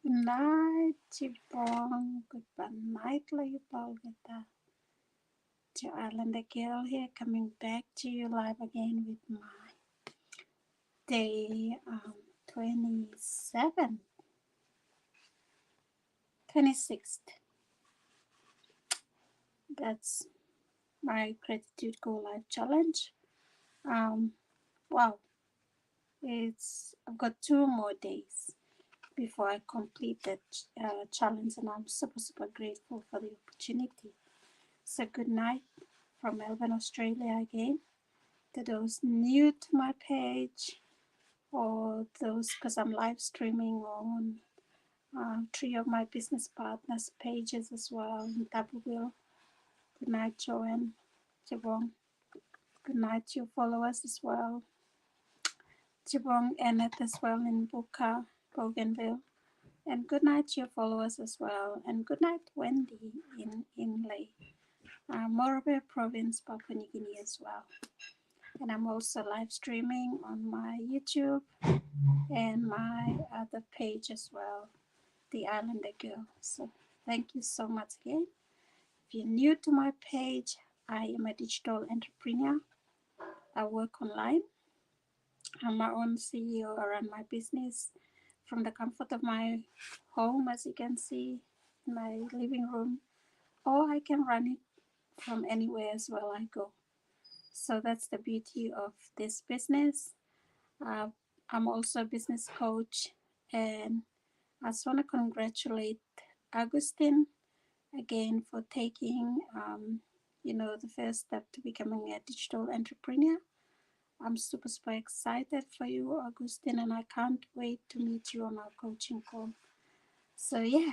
Good night, Chibong. Good night, Layupal. To Islander Girl here, coming back to you live again with my day 27, 26th. That's my gratitude go live challenge. Um, wow, I've got 2 more days before I complete that challenge, and I'm super grateful for the opportunity. So good night from Melbourne, Australia again. To those new to my page, or those, because I'm live streaming on 3 of my business partners' pages as well in Tabubil. Good night, Joanne, Jabong. Good night to your followers as well. Jabong, Annette as well in Buka, Bougainville. And good night to your followers as well. And good night, Wendy in Inlay, Morobeh province, Papua New Guinea as well. And I'm also live streaming on my YouTube and my other page as well, The Islander Girl. So thank you so much again. If you're new to my page, I am a digital entrepreneur. I work online. I'm my own CEO. I run my business from the comfort of my home, as you can see, in my living room, or I can run it from anywhere as well I go. So that's the beauty of this business. Uh, I'm also a business coach, and I just want to congratulate Augustine again for taking, the first step to becoming a digital entrepreneur. I'm super excited for you, Augustine, and I can't wait to meet you on our coaching call. So yeah,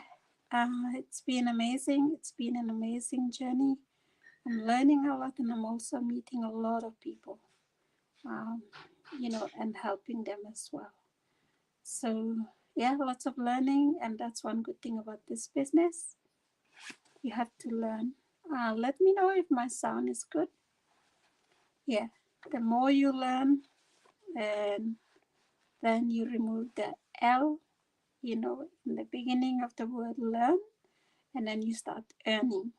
it's been amazing. It's been an amazing journey. I'm learning a lot, and I'm also meeting a lot of people, um, and helping them as well. So yeah, lots of learning, and that's one good thing about this business. You have to learn. Let me know if my sound is good. Yeah, the more you learn, and then you remove the L, in the beginning of the word learn, and then you start earning.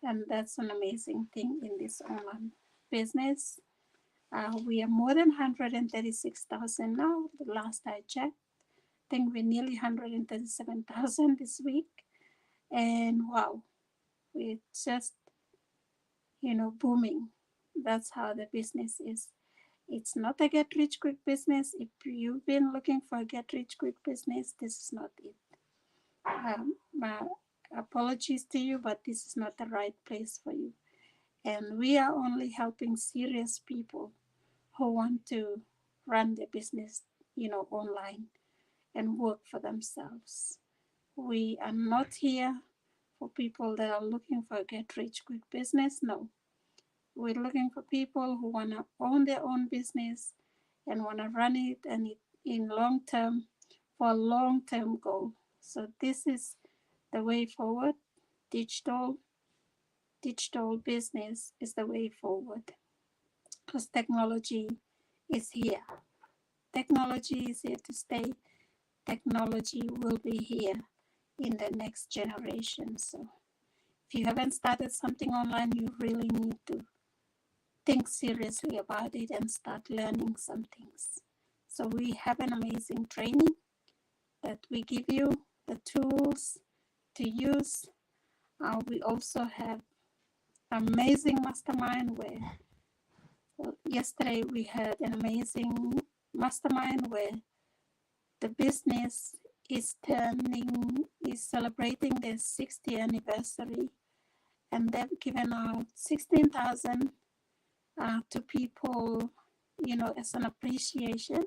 And that's an amazing thing in this online business. We are more than 136,000 now, the last I checked. I think we're nearly 137,000 this week. And wow, we're just, booming. That's how the business is. It's not a get rich quick business. If you've been looking for a get rich quick business, this is not it. My apologies to you, but this is not the right place for you. And we are only helping serious people who want to run their business, online and work for themselves. We are not here for people that are looking for a get rich quick business. No, we're looking for people who want to own their own business and want to run it and it in long term for a long term goal. So this is the way forward. Digital business is the way forward, because technology is here. Technology is here to stay. Technology will be here in the next generation. So if you haven't started something online, you really need to think seriously about it and start learning some things. So we have an amazing training that we give you the tools to use. We also have amazing mastermind where yesterday we had an amazing mastermind where the business is celebrating their 60th anniversary, and they've given out 16,000 to people, as an appreciation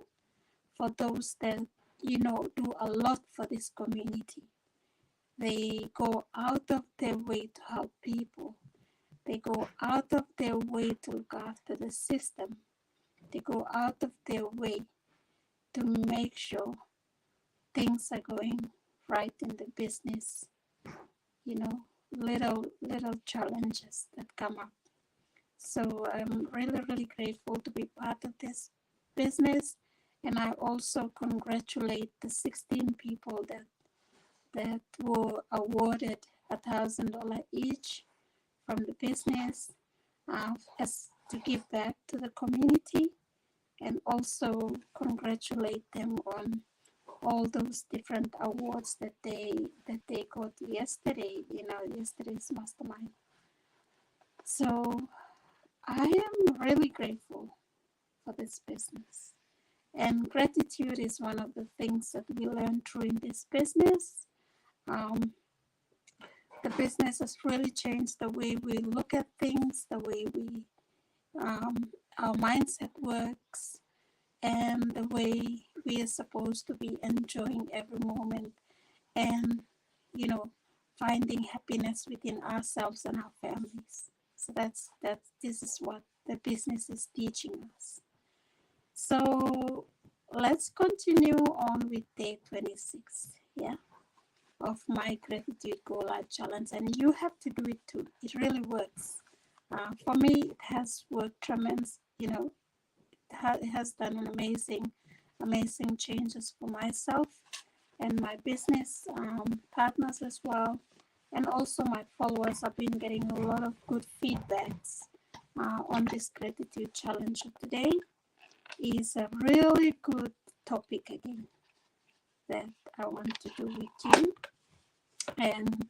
for those that, do a lot for this community. They go out of their way to help people. They go out of their way to look after the system. They go out of their way to make sure things are going right in the business. Little challenges that come up. So I'm really grateful to be part of this business, and I also congratulate the 16 people that that were awarded $1,000 each from the business as to give back to the community, and also congratulate them on all those different awards that they got yesterday in our yesterday's mastermind. So I am really grateful for this business. And gratitude is one of the things that we learn through in this business. Um, the business has really changed the way we look at things, the way our mindset works, and the way we are supposed to be enjoying every moment, and finding happiness within ourselves and our families. So this is what the business is teaching us. So let's continue on with day 26, of my gratitude Go Live challenge. And you have to do it too. It really works. For me, it has worked tremendous. It has done an amazing changes for myself and my business partners as well. And also my followers have been getting a lot of good feedbacks on this gratitude challenge. Today is a really good topic again that I want to do with you, and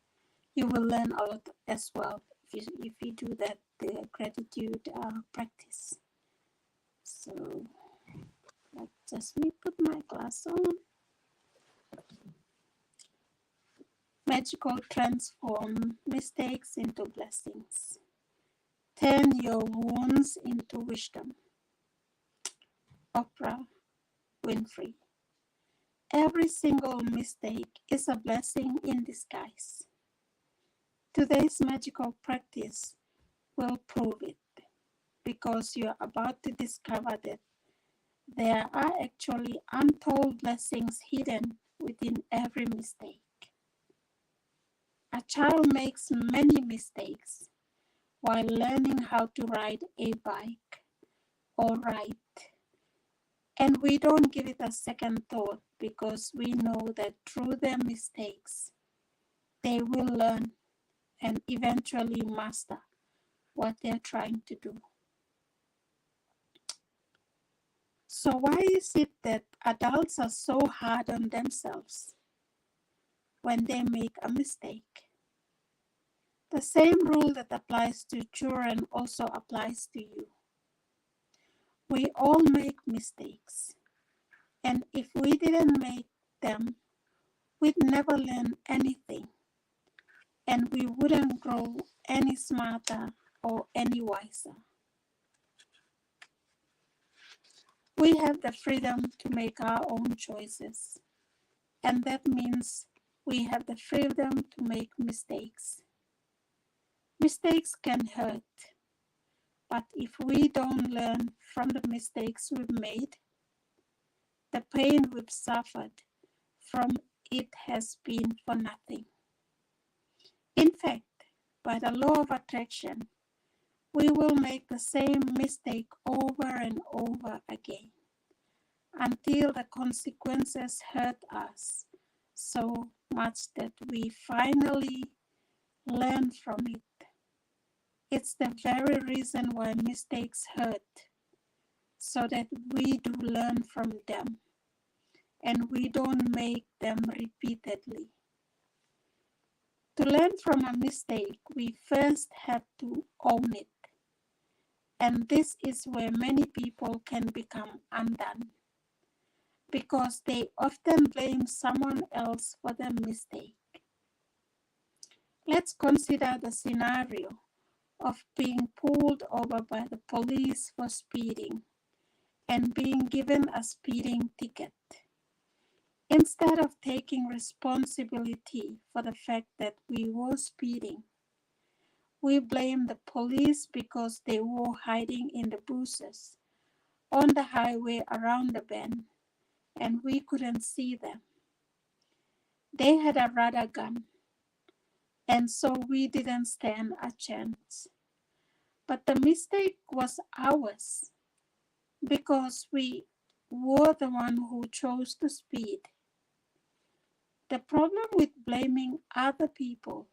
you will learn a lot as well if you do that gratitude practice. So just me put my glass on. Magical transform mistakes into blessings. Turn your wounds into wisdom. Oprah Winfrey. Every single mistake is a blessing in disguise. Today's magical practice will prove it, because you are about to discover that there are actually untold blessings hidden within every mistake. A child makes many mistakes while learning how to ride a bike or write. And we don't give it a second thought, because we know that through their mistakes, they will learn and eventually master what they're trying to do. So why is it that adults are so hard on themselves when they make a mistake? The same rule that applies to children also applies to you. We all make mistakes, and if we didn't make them, we'd never learn anything, and we wouldn't grow any smarter or any wiser. We have the freedom to make our own choices, and that means we have the freedom to make mistakes. Mistakes can hurt, but if we don't learn from the mistakes we've made, the pain we've suffered from it has been for nothing. In fact, by the law of attraction, we will make the same mistake over and over again until the consequences hurt us so much that we finally learn from it. It's the very reason why mistakes hurt, so that we do learn from them and we don't make them repeatedly. To learn from a mistake, we first have to own it. And this is where many people can become undone, because they often blame someone else for their mistake. Let's consider the scenario of being pulled over by the police for speeding and being given a speeding ticket. Instead of taking responsibility for the fact that we were speeding, we blame the police because they were hiding in the bushes on the highway around the bend, and we couldn't see them. They had a radar gun, and so we didn't stand a chance. But the mistake was ours, because we were the one who chose to speed. The problem with blaming other people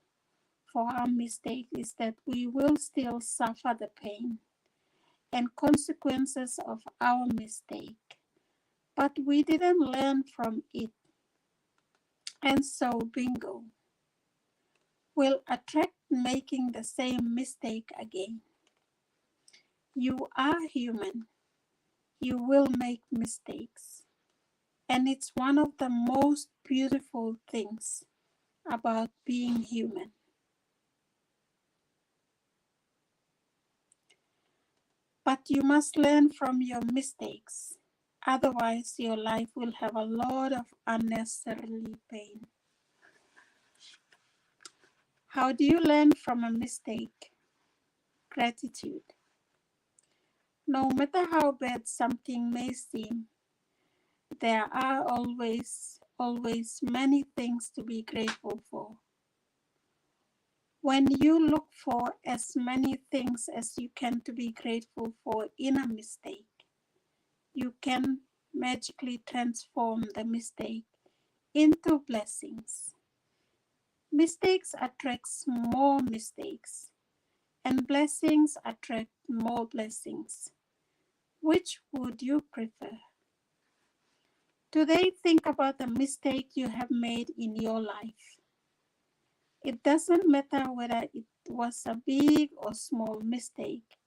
for our mistake is that we will still suffer the pain and consequences of our mistake, but we didn't learn from it. And so, bingo, we'll attract making the same mistake again. You are human. You will make mistakes. And it's one of the most beautiful things about being human. But you must learn from your mistakes. Otherwise, your life will have a lot of unnecessary pain. How do you learn from a mistake? Gratitude. No matter how bad something may seem, there are always many things to be grateful for. When you look for as many things as you can to be grateful for in a mistake, you can magically transform the mistake into blessings. Mistakes attract more mistakes, and blessings attract more blessings. Which would you prefer? Today, think about the mistake you have made in your life. It doesn't matter whether it was a big or small mistake,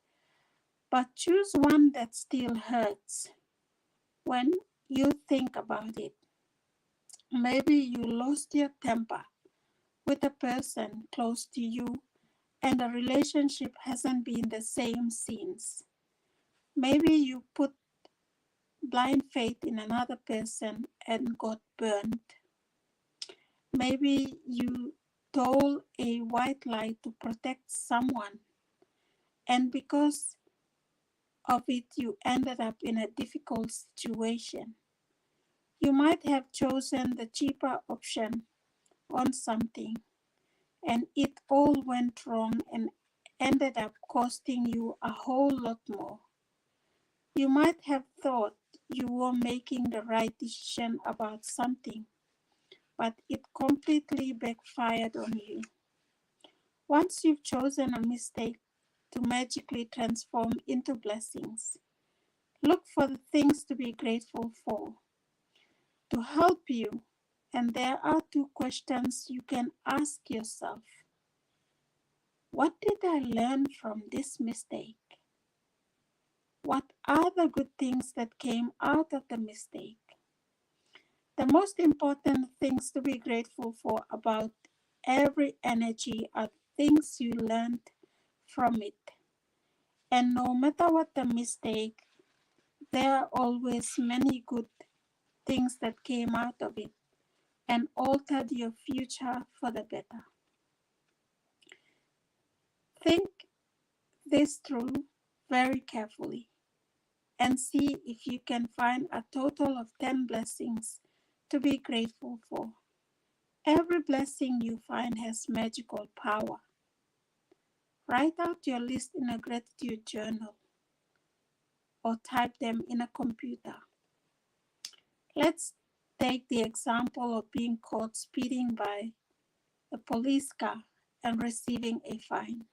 but choose one that still hurts when you think about it. Maybe you lost your temper with a person close to you and the relationship hasn't been the same since. Maybe you put blind faith in another person and got burned. Maybe you told a white lie to protect someone, and because of it, you ended up in a difficult situation. You might have chosen the cheaper option on something, and it all went wrong and ended up costing you a whole lot more. You might have thought you were making the right decision about something, but it completely backfired on you. Once you've chosen a mistake to magically transform into blessings, look for the things to be grateful for to help you. And there are two questions you can ask yourself. What did I learn from this mistake? What are the good things that came out of the mistake? The most important things to be grateful for about every energy are things you learned from it. And no matter what the mistake, there are always many good things that came out of it and altered your future for the better. Think this through very carefully and see if you can find a total of 10 blessings to be grateful for. Every blessing you find has magical power. Write out your list in a gratitude journal or type them in a computer. Let's take the example of being caught speeding by a police car and receiving a fine.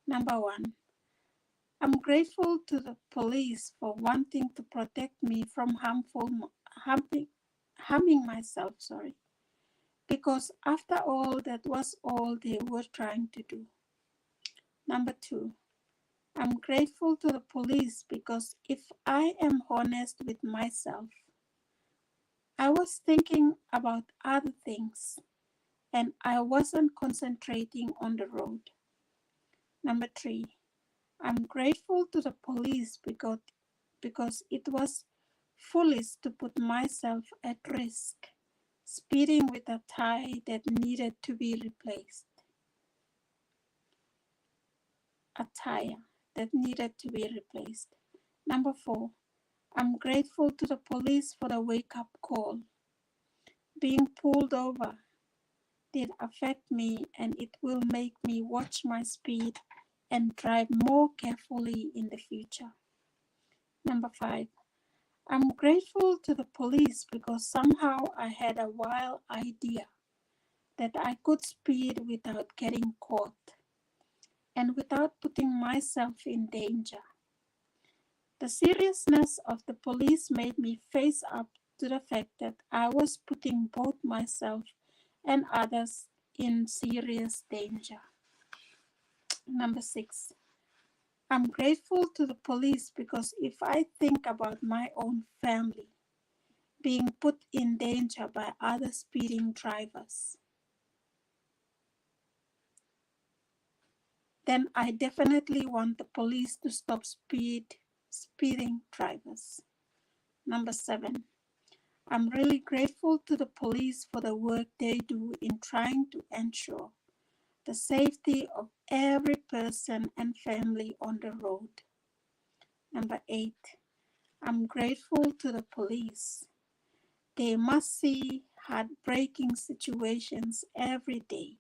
Number one, I'm grateful to the police for wanting to protect me from harming myself, because after all, that was all they were trying to do. Number two, I'm grateful to the police because if I am honest with myself, I was thinking about other things and I wasn't concentrating on the road. Number three, I'm grateful to the police because it was foolish to put myself at risk, speeding with a tire that needed to be replaced. A tire that needed to be replaced. Number four, I'm grateful to the police for the wake-up call. Being pulled over did affect me and it will make me watch my speed and drive more carefully in the future. Number five, I'm grateful to the police because somehow I had a wild idea that I could speed without getting caught and without putting myself in danger. The seriousness of the police made me face up to the fact that I was putting both myself and others in serious danger. Number 6. I'm grateful to the police because if I think about my own family being put in danger by other speeding drivers, then I definitely want the police to stop speeding drivers. Number 7. I'm really grateful to the police for the work they do in trying to ensure the safety of every person and family on the road. Number 8. I'm grateful to the police. They must see heartbreaking situations every day,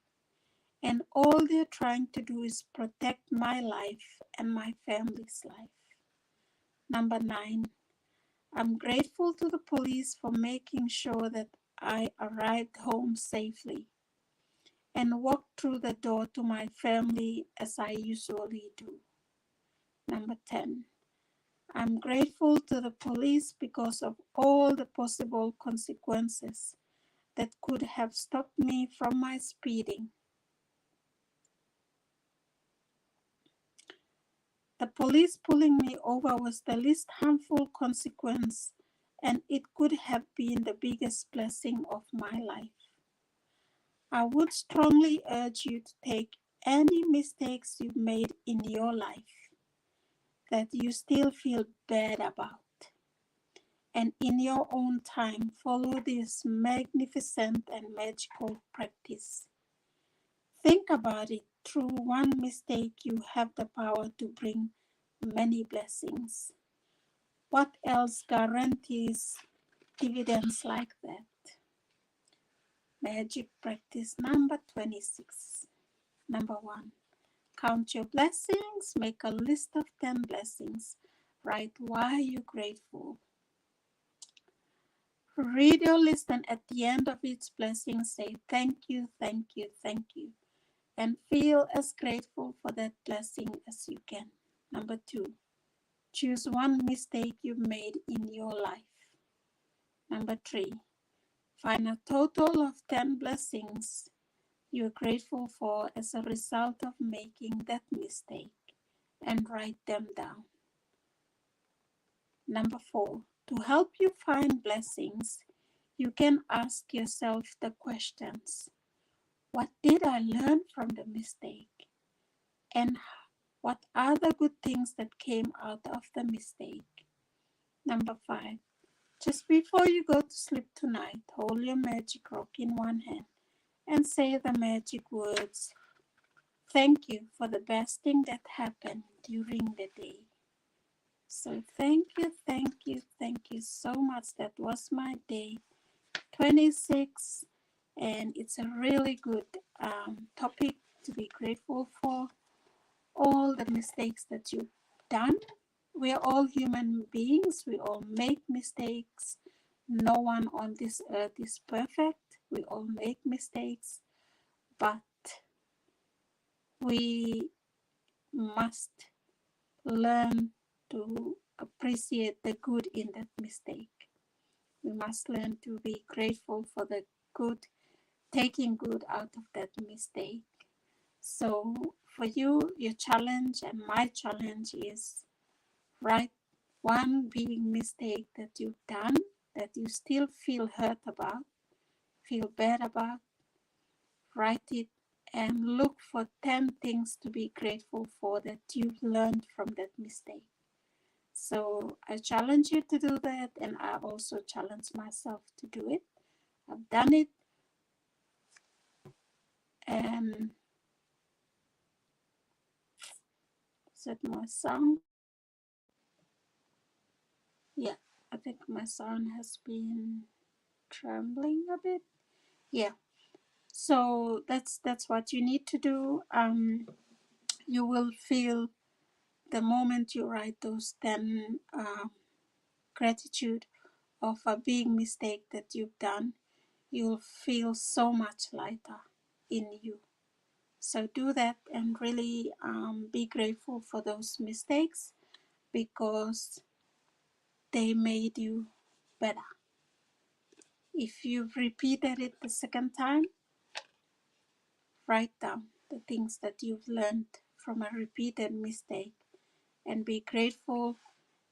and all they're trying to do is protect my life and my family's life. Number 9. I'm grateful to the police for making sure that I arrived home safely and walked through the door to my family as I usually do. Number 10. I'm grateful to the police because of all the possible consequences that could have stopped me from my speeding. The police pulling me over was the least harmful consequence, and it could have been the biggest blessing of my life. I would strongly urge you to take any mistakes you've made in your life that you still feel bad about, and in your own time follow this magnificent and magical practice. Think about it. Through one mistake, you have the power to bring many blessings. What else guarantees dividends like that? Magic practice number 26. Number 1. Count your blessings. Make a list of 10 blessings. Write why you're grateful. Read your list, and at the end of each blessing, say thank you, thank you, thank you, and feel as grateful for that blessing as you can. Number 2. Choose one mistake you made in your life. Number 3. Find a total of 10 blessings you're grateful for as a result of making that mistake and write them down. Number 4. To help you find blessings, you can ask yourself the questions: what did I learn from the mistake? And what are the good things that came out of the mistake? Number 5. Just before you go to sleep tonight, hold your magic rock in one hand and say the magic words: thank you for the best thing that happened during the day. So thank you, thank you, thank you so much. That was my day 26, and it's a really good topic to be grateful for. All the mistakes that you've done. We are all human beings. We all make mistakes. No one on this earth is perfect. We all make mistakes, but we must learn to appreciate the good in that mistake. We must learn to be grateful for the good, taking good out of that mistake. So for you, your challenge and my challenge is write one big mistake that you've done that you still feel hurt about, feel bad about. Write it and look for 10 things to be grateful for that you've learned from that mistake. So I challenge you to do that, and I also challenge myself to do it. I've done it, and set my sound. Yeah, I think my sound has been trembling a bit. Yeah, so that's what you need to do. You will feel the moment you write those 10 gratitude of a big mistake that you've done, you'll feel so much lighter in you. So do that and really be grateful for those mistakes because they made you better. If you've repeated it the second time, write down the things that you've learned from a repeated mistake and be grateful.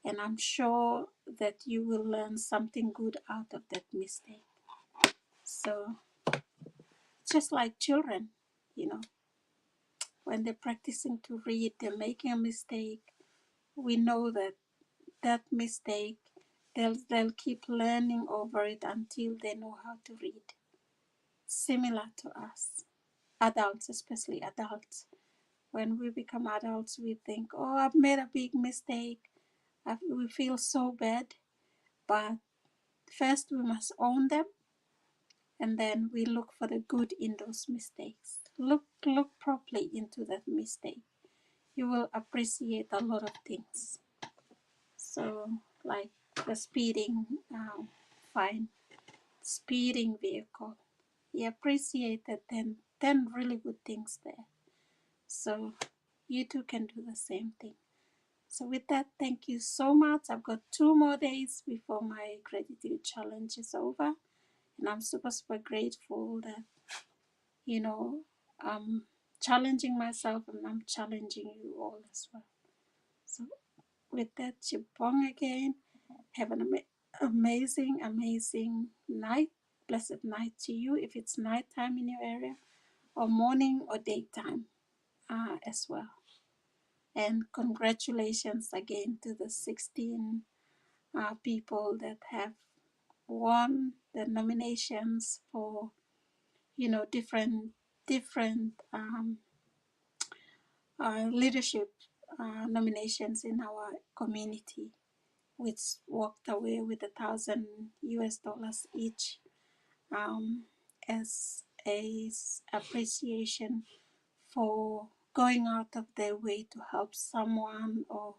And I'm sure that you will learn something good out of that mistake. So, just like children, you know, when they're practicing to read, they're making a mistake. We know that that mistake, they'll keep learning over it until they know how to read. Similar to us, adults, especially adults. When we become adults, we think, oh, I've made a big mistake. We feel so bad. But first, we must own them, and then we look for the good in those mistakes. Look properly into that mistake. You will appreciate a lot of things. So, like the speeding fine, speeding vehicle. He appreciated 10 really good things there. So you too can do the same thing. So with that, thank you so much. I've got 2 more days before my gratitude challenge is over. And I'm super, super grateful that, you know, I'm challenging myself and I'm challenging you all as well. So with that, Chipong again. Have an amazing, amazing night. Blessed night to you if it's nighttime in your area, or morning or daytime as well. And congratulations again to the 16 people that have won the nominations for, you know, different leadership nominations in our community, which walked away with $1,000 each as a appreciation for going out of their way to help someone, or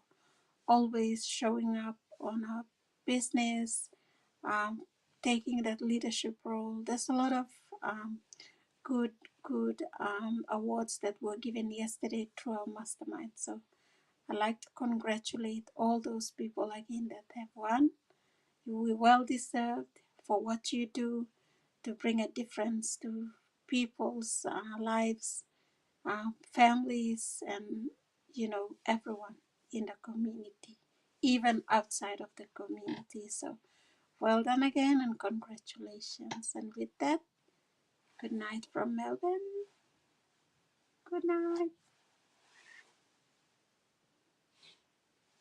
always showing up on a business, um, taking that leadership role. There's a lot of good awards that were given yesterday through our mastermind. So I'd like to congratulate all those people again that have won. You are well deserved for what you do to bring a difference to people's lives, families, and, you know, everyone in the community, even outside of the community. So well done again and congratulations. And with that, good night from Melbourne. Good night.